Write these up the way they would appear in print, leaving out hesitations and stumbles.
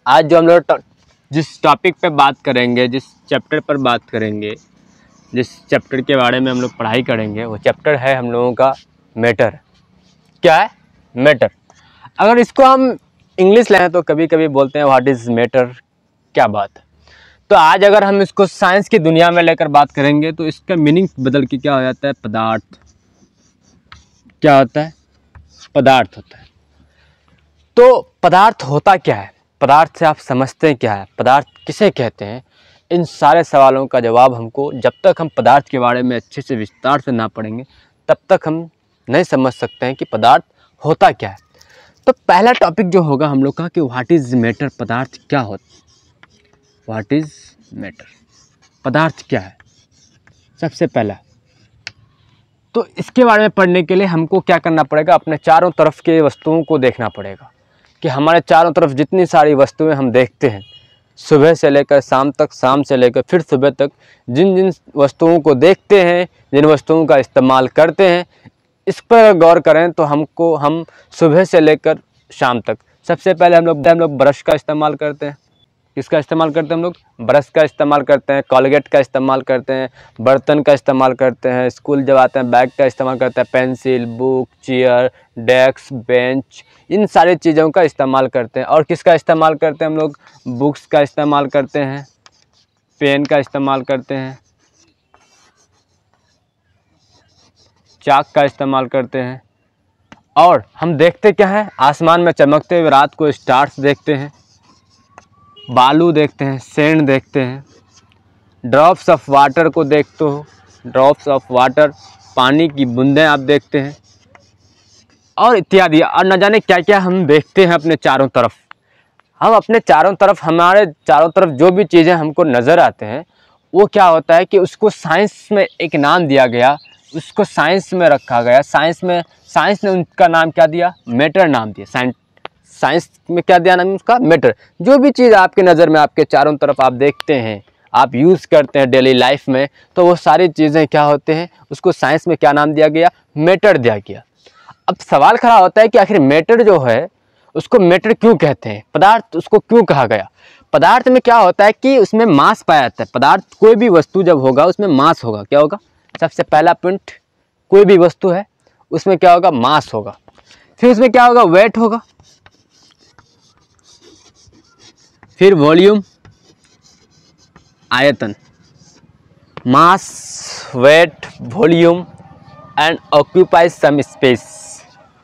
आज जो हम लोग जिस टॉपिक पे बात करेंगे, जिस चैप्टर पर बात करेंगे, जिस चैप्टर के बारे में हम लोग पढ़ाई करेंगे, वो चैप्टर है हम लोगों का मैटर। क्या है? मैटर। अगर इसको हम इंग्लिश लें तो कभी कभी बोलते हैं व्हाट इज़ मैटर, क्या बात है। तो आज अगर हम इसको साइंस की दुनिया में लेकर बात करेंगे तो इसका मीनिंग बदल के क्या हो जाता है? पदार्थ। क्या होता है? पदार्थ होता है। तो पदार्थ होता क्या है? पदार्थ से आप समझते हैं क्या है? पदार्थ किसे कहते हैं? इन सारे सवालों का जवाब हमको जब तक हम पदार्थ के बारे में अच्छे से विस्तार से ना पढ़ेंगे तब तक हम नहीं समझ सकते हैं कि पदार्थ होता क्या है। तो पहला टॉपिक जो होगा हम लोग का कि व्हाट इज़ मैटर, पदार्थ क्या होता है। व्हाट इज़ मैटर, पदार्थ क्या है सबसे पहला। तो इसके बारे में पढ़ने के लिए हमको क्या करना पड़ेगा? अपने चारों तरफ के वस्तुओं को देखना पड़ेगा कि हमारे चारों तरफ जितनी सारी वस्तुएं हम देखते हैं, सुबह से लेकर शाम तक, शाम से लेकर फिर सुबह तक, जिन जिन वस्तुओं को देखते हैं, जिन वस्तुओं का इस्तेमाल करते हैं, इस पर गौर करें तो हम सुबह से लेकर शाम तक सबसे पहले हम लोग ब्रश का इस्तेमाल करते हैं। किसका इस्तेमाल करते हैं हम लोग? ब्रश का इस्तेमाल करते हैं, कॉलगेट का इस्तेमाल करते हैं, बर्तन का इस्तेमाल करते हैं, स्कूल जब आते हैं बैग का इस्तेमाल करते हैं, pencil, book, chair, desk, bench, इन सारी चीज़ों का इस्तेमाल करते हैं। और किसका इस्तेमाल करते हैं हम लोग? बुक्स का इस्तेमाल करते हैं, पेन का इस्तेमाल करते हैं, चाक का इस्तेमाल करते हैं। और हम देखते क्या है? आसमान में चमकते हुए रात को स्टार्स देखते हैं, बालू देखते हैं, सैंड देखते हैं, ड्रॉप्स ऑफ वाटर को देखते हो, ड्रॉप्स ऑफ वाटर, पानी की बूंदें आप देखते हैं, और इत्यादि। और न जाने क्या क्या हम देखते हैं अपने चारों तरफ। हम अपने चारों तरफ, हमारे चारों तरफ जो भी चीज़ें हमको नज़र आते हैं वो क्या होता है कि उसको साइंस में एक नाम दिया गया, उसको साइंस में रखा गया। साइंस ने उनका नाम क्या दिया? मैटर नाम दिया। साइंस में क्या दिया नाम उसका? मैटर। जो भी चीज़ आपके नज़र में, आपके चारों तरफ आप देखते हैं, आप यूज़ करते हैं डेली लाइफ में, तो वो सारी चीज़ें क्या होते हैं? उसको साइंस में क्या नाम दिया गया? मैटर दिया गया। अब सवाल खड़ा होता है कि आखिर मैटर जो है उसको मैटर क्यों कहते हैं? पदार्थ उसको क्यों कहा गया? पदार्थ में क्या होता है कि उसमें मास पाया जाता है। पदार्थ, कोई भी वस्तु जब होगा उसमें मास होगा। क्या होगा? सबसे पहला पॉइंट, कोई भी वस्तु है उसमें क्या होगा? मास होगा। फिर उसमें क्या होगा? वेट होगा, फिर वॉल्यूम, आयतन। Mass, weight, volume and occupies some space.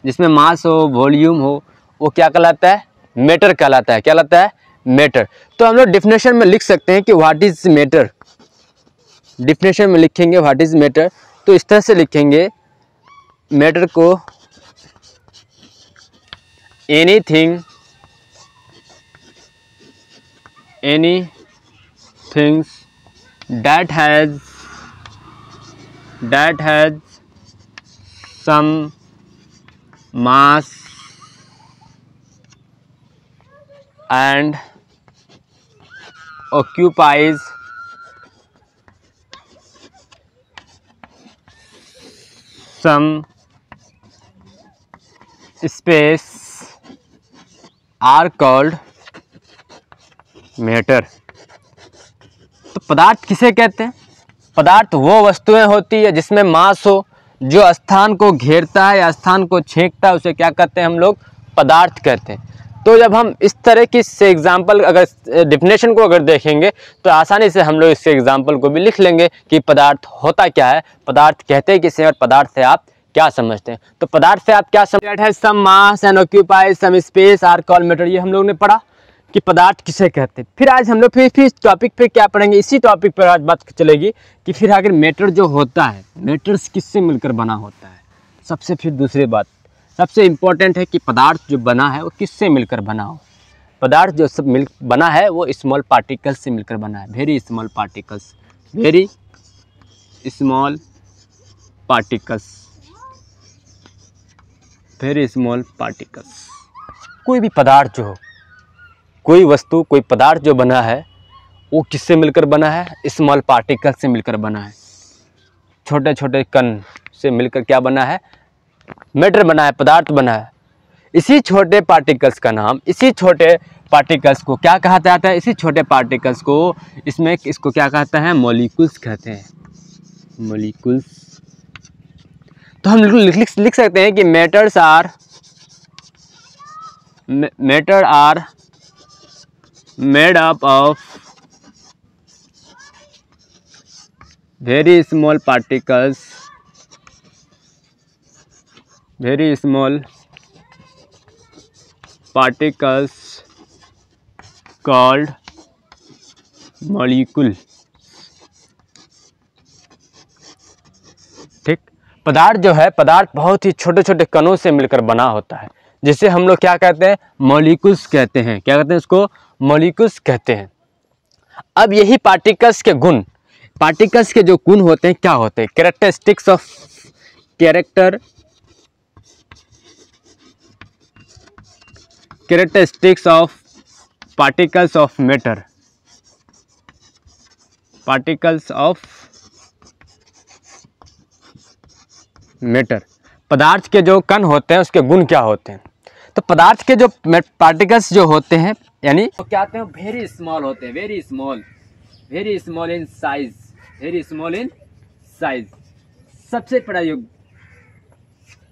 जिसमें मास हो, वॉल्यूम हो, वो क्या कहलाता है? मैटर कहलाता है। क्या कहलाता है? मैटर। तो हम लोग डिफिनेशन में लिख सकते हैं कि व्हाट इज मैटर। डिफिनेशन में लिखेंगे व्हाट इज मैटर तो इस तरह से लिखेंगे, मैटर को any things that has some mass and occupies some space are called matter. तो पदार्थ किसे कहते हैं? पदार्थ वो वस्तुएं होती है जिसमें मास हो, जो स्थान को घेरता है या स्थान को छेकता है, उसे क्या कहते हैं हम लोग? पदार्थ कहते हैं। तो जब हम इस तरह की से एग्जाम्पल, अगर डिफिनेशन को अगर देखेंगे तो आसानी से हम लोग इससे एग्जाम्पल को भी लिख लेंगे कि पदार्थ होता क्या है, पदार्थ कहते हैं किसे, और पदार्थ से आप क्या समझते हैं। तो पदार्थ से आप क्या समझते हैं? Some mass and occupies some space are called matter. ये हम लोग ने पढ़ा कि पदार्थ किसे कहते हैं। फिर आज हम लोग फिर इस टॉपिक पे क्या पढ़ेंगे? इसी टॉपिक पर आज बात चलेगी कि फिर आखिर मैटर जो होता है, मैटर्स किससे मिलकर बना होता है। सबसे फिर दूसरी बात सबसे इम्पोर्टेंट है कि पदार्थ जो बना है वो किससे मिलकर बना हो। पदार्थ जो सब बना है वो स्मॉल पार्टिकल्स से मिलकर बना है। Very small particles, very small particles, very small particles. कोई भी पदार्थ जो हो, कोई वस्तु, कोई पदार्थ जो बना है वो किससे मिलकर बना है? स्मॉल पार्टिकल से मिलकर बना है। छोटे छोटे कण से मिलकर क्या बना है? मैटर बना है, पदार्थ बना है। इसी छोटे पार्टिकल्स का नाम, इसी छोटे पार्टिकल्स को क्या कहा जाता है, इसी छोटे पार्टिकल्स को इसमें इसको क्या कहता है, मॉलिक्यूल्स कहते हैं, मॉलिक्यूल्स। तो हम लिख सकते हैं कि matter are made up of very small particles called molecule। ठीक, पदार्थ जो है, पदार्थ बहुत ही छोटे छोटे कणों से मिलकर बना होता है, जिसे हम लोग क्या कहते हैं, मॉलिक्यूल्स कहते हैं। क्या कहते हैं उसको, मॉलिक्यूल्स कहते हैं। अब यही पार्टिकल्स के गुण, पार्टिकल्स के जो गुण होते हैं क्या होते हैं, characteristics of particles of matter, पदार्थ के जो कण होते हैं उसके गुण क्या होते हैं। तो पदार्थ के जो पार्टिकल्स जो होते हैं, यानी तो क्या कहते हैं, वेरी स्मॉल होते हैं, वेरी स्मॉल इन साइज, सबसे बड़ा युग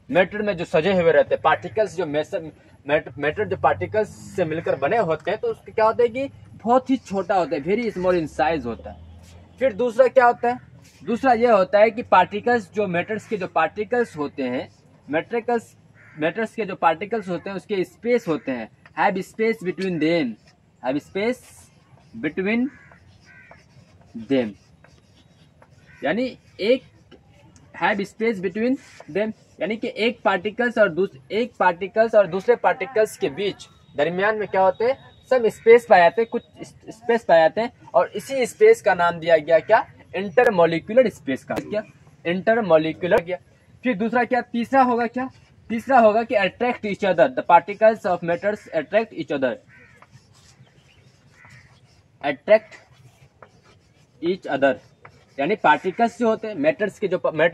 मैटर में जो सजे हुए रहते हैं पार्टिकल्स, जो मैटर जो पार्टिकल्स से मिलकर बने होते हैं, तो उसके क्या होता है कि बहुत ही छोटा होता है, वेरी स्मॉल इन साइज होता है। फिर दूसरा क्या होता है, दूसरा ये होता है कि पार्टिकल्स जो मैटर्स के जो पार्टिकल्स होते हैं, मैटर्स के जो पार्टिकल्स होते हैं उसके स्पेस होते हैं, हैव स्पेस बिटवीन देम, यानी एक हैव स्पेस बिटवीन देम, यानी कि एक पार्टिकल्स और दूसरे पार्टिकल्स के बीच दरमियान में क्या होते हैं, सब स्पेस पाए जाते हैं, कुछ स्पेस पाए जाते हैं, और इसी स्पेस का नाम दिया गया क्या, इंटरमॉलिक्यूलर स्पेस का, क्या इंटरमॉलिक्यूलर गया। फिर दूसरा क्या, तीसरा होगा कि attract each other, the particles of matters attract each other, यानी पार्टिकल्स जो होते हैं, मैटर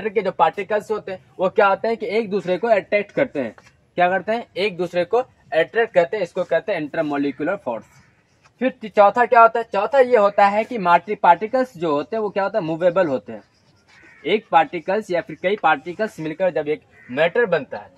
के जो पार्टिकल्स होते हैं वो क्या होते हैं कि एक दूसरे को अट्रैक्ट करते हैं, क्या करते हैं, एक दूसरे को अट्रैक्ट करते हैं, इसको कहते हैं इंटरमॉलिक्यूलर फोर्स। फिर चौथा क्या होता है, चौथा ये होता है कि पार्टिकल्स जो होते हैं वो क्या होता है, मूवेबल होते हैं। एक पार्टिकल्स या फिर कई पार्टिकल्स मिलकर जब एक मैटर बनता है,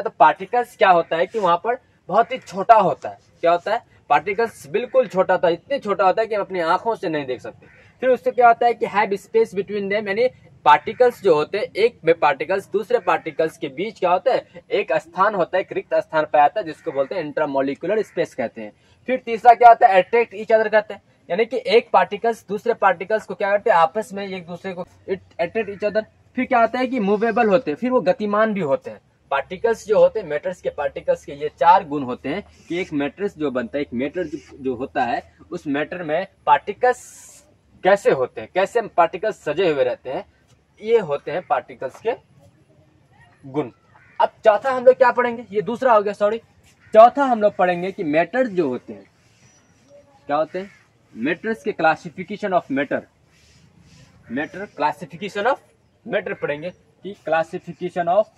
तो पार्टिकल्स क्या होता है कि वहां पर बहुत ही छोटा होता है, क्या होता है, पार्टिकल्स बिल्कुल छोटा होता है, इतने छोटा होता है कि हम अपनी आंखों से नहीं देख सकते। फिर उससे क्या होता है कि हैव स्पेस बिटवीन देम, यानी पार्टिकल्स जो होते हैं, एक में पार्टिकल्स दूसरे पार्टिकल्स के बीच क्या होता है, एक स्थान होता है, एक रिक्त स्थान पाया जाता है, जिसको बोलते हैं इंट्रामॉलिक्यूलर स्पेस कहते हैं। फिर तीसरा क्या होता है, अट्रैक्ट ईच अदर कहते हैं, यानी कि एक पार्टिकल्स दूसरे पार्टिकल्स को क्या करते हैं, आपस में एक दूसरे को अट्रैक्ट ईच अदर। फिर क्या होता है कि मूवेबल होते हैं, फिर वो गतिमान भी होते हैं। पार्टिकल्स जो होते हैं, मैटर्स के पार्टिकल्स के ये चार गुण होते हैं कि एक मैटर्स जो बनता है, एक मैटर जो होता है, उस मैटर में पार्टिकल्स कैसे होते हैं, कैसे पार्टिकल्स सजे हुए रहते हैं, ये होते हैं पार्टिकल्स के गुण। अब चौथा हम लोग क्या पढ़ेंगे, ये दूसरा हो गया, सॉरी, चौथा हम लोग पढ़ेंगे कि मैटर्स जो होते हैं क्या होते हैं, मैटर्स के classification of matter, classification of matter पढ़ेंगे कि क्लासिफिकेशन ऑफ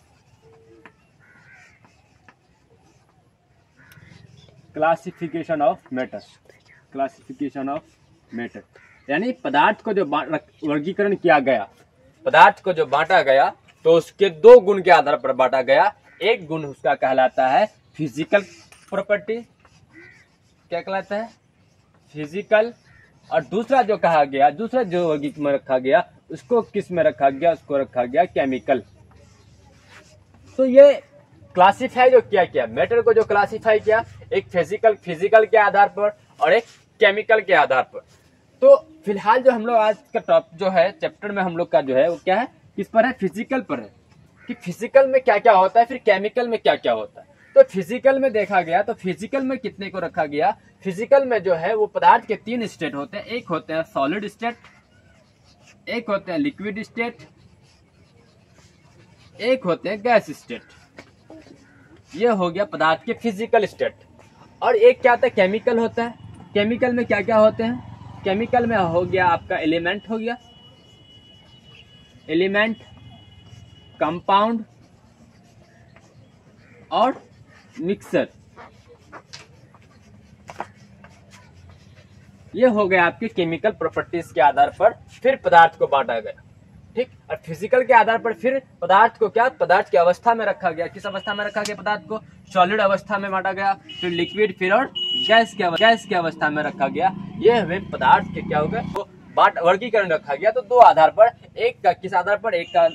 मैटर, यानी पदार्थ को जो वर्गीकरण किया गया, पदार्थ को जो बांटा गया, तो उसके दो गुण के आधार पर बांटा गया। एक गुण उसका कहलाता है फिजिकल प्रॉपर्टी, क्या कहलाता है, फिजिकल, और दूसरा जो कहा गया, दूसरा जो वर्गीकरण में रखा गया, उसको किस में रखा गया, उसको रखा गया केमिकल। तो ये क्लासिफाई जो किया मैटर को जो क्लासिफाई किया, एक फिजिकल के आधार पर और एक केमिकल के आधार पर। तो फिलहाल जो हम लोग आज का टॉपिक जो है चैप्टर में हम लोग का जो है वो क्या है, किस पर है, फिजिकल पर है, कि फिजिकल में क्या क्या होता है, फिर केमिकल में क्या क्या होता है। तो फिजिकल में देखा गया, तो फिजिकल में कितने को रखा गया, फिजिकल में जो है वो पदार्थ के तीन स्टेट होते हैं, एक होते हैं सॉलिड स्टेट, एक होते हैं लिक्विड स्टेट, एक होते हैं गैस स्टेट। ये हो गया पदार्थ के फिजिकल स्टेट। और एक क्या होता है, केमिकल होता है। केमिकल में क्या क्या होते हैं, केमिकल में हो गया आपका एलिमेंट, हो गया एलिमेंट, कंपाउंड और मिक्सर। ये हो गया आपके केमिकल प्रॉपर्टीज के आधार पर फिर पदार्थ को बांटा गया, ठीक। और फिजिकल के आधार पर फिर पदार्थ को क्या, पदार्थ की अवस्था में रखा गया। किस अवस्था में रखा गया पदार्थ को? सॉलिड अवस्था में बांटा गया, फिर लिक्विड, फिर और गैस की अवस्था में रखा गया। ये हमें पदार्थ के क्या हो गया, वो वर्गीकरण रखा गया। तो दो आधार पर, एक का किस आधार पर, एक का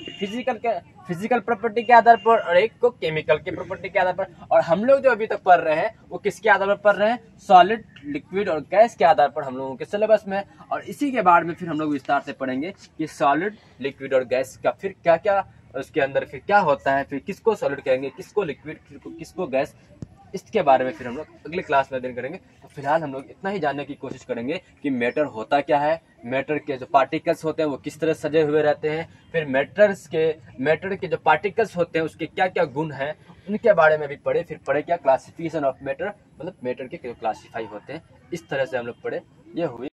फिजिकल प्रॉपर्टी के आधार पर और एक को केमिकल के प्रॉपर्टी के आधार पर। और हम लोग जो अभी तक पढ़ रहे हैं वो किसके आधार पर पढ़ रहे हैं? सॉलिड, लिक्विड और गैस के आधार पर हम लोगों के सिलेबस में। और इसी के बाद में फिर हम लोग विस्तार से पढ़ेंगे कि सॉलिड, लिक्विड और गैस का फिर क्या क्या उसके अंदर फिर क्या होता है, फिर किसको सॉलिड कहेंगे, किसको लिक्विड, किसको गैस, इसके बारे में फिर हम लोग अगले क्लास में अध्ययन करेंगे। तो फिलहाल हम लोग इतना ही जानने की कोशिश करेंगे कि मैटर होता क्या है, मैटर के जो पार्टिकल्स होते हैं वो किस तरह सजे हुए रहते हैं, फिर मैटर के जो पार्टिकल्स होते हैं उसके क्या क्या गुण हैं, उनके बारे में भी पढ़े। फिर पढ़े क्या, क्लासिफिकेशन ऑफ मैटर, मतलब मैटर के क्लासीफाई होते हैं। इस तरह से हम लोग पढ़े। ये हुई